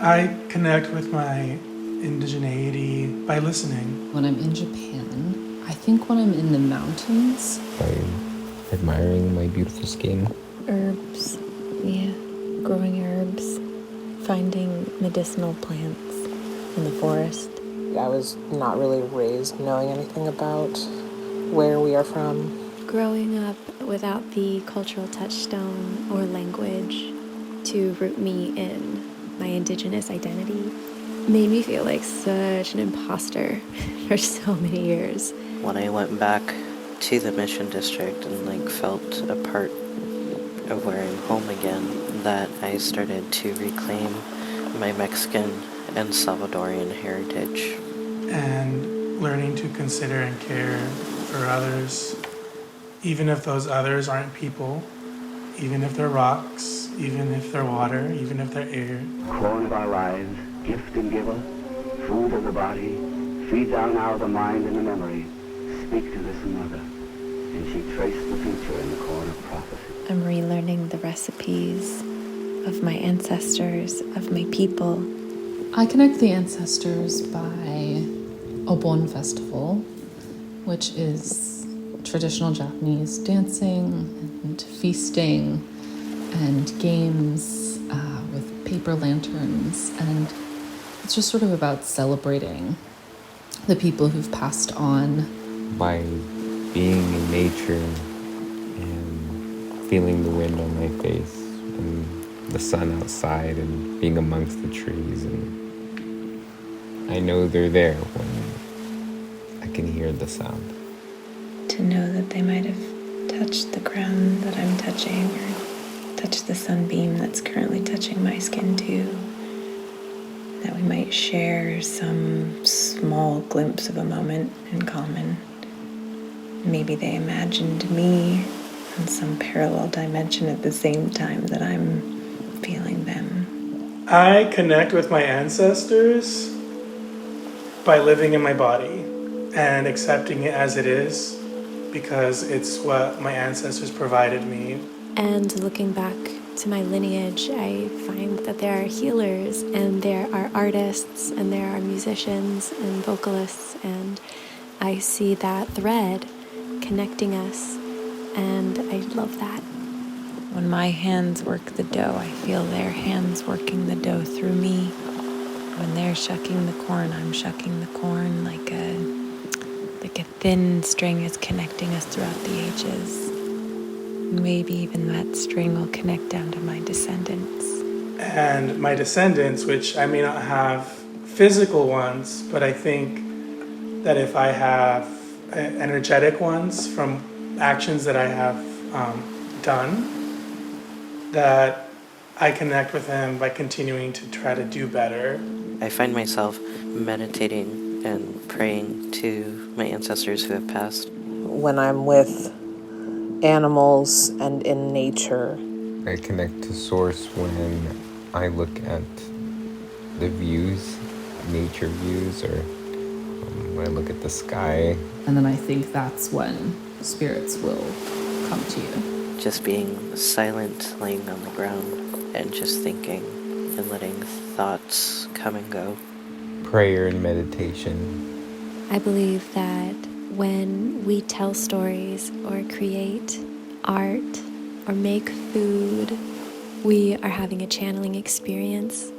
I connect with my indigeneity by listening. When I'm in Japan, I think when I'm in the mountains. By admiring my beautiful skin. Herbs, yeah. Growing herbs. Finding medicinal plants in the forest. I was not really raised knowing anything about where we are from. Growing up without the cultural touchstone or language to root me in my Indigenous identity made me feel like such an imposter for so many years. When I went back to the Mission District and felt a part of where I'm home again, that I started to reclaim my Mexican and Salvadorian heritage. And learning to consider and care for others, even if those others aren't people, even if they're rocks, even if they're water, even if they're air. Corn of our lives, gift and giver, food of the body, feed thou now the mind and the memory. Speak to this mother, and she traced the future in the corn of prophecy. I'm relearning the recipes of my ancestors, of my people. I connect the ancestors by Obon Festival, which is traditional Japanese dancing and feasting and games with paper lanterns. And it's just sort of about celebrating the people who've passed on. By being in nature and feeling the wind on my face and the sun outside and being amongst the trees, and I know they're there when I can hear the sound. To know that they might have touched the ground that I'm touching or touched the sunbeam that's currently touching my skin too. That we might share some small glimpse of a moment in common. Maybe they imagined me in some parallel dimension at the same time that I'm feeling them. I connect with my ancestors by living in my body and accepting it as it is, because it's what my ancestors provided me. And looking back to my lineage, I find that there are healers and there are artists and there are musicians and vocalists, and I see that thread connecting us, and I love that. When my hands work the dough, I feel their hands working the dough through me. When they're shucking the corn, I'm shucking the corn like a thin string is connecting us throughout the ages. Maybe even that string will connect down to my descendants. And my descendants, which I may not have physical ones, but I think that if I have energetic ones from actions that I have done, that I connect with them by continuing to try to do better. I find myself meditating and praying to my ancestors who have passed. When I'm with animals and in nature, I connect to source when I look at the views, nature views, or when I look at the sky. And then I think that's when spirits will come to you. Just being silent, laying on the ground, and just thinking and letting thoughts come and go. Prayer and meditation. I believe that when we tell stories or create art or make food, we are having a channeling experience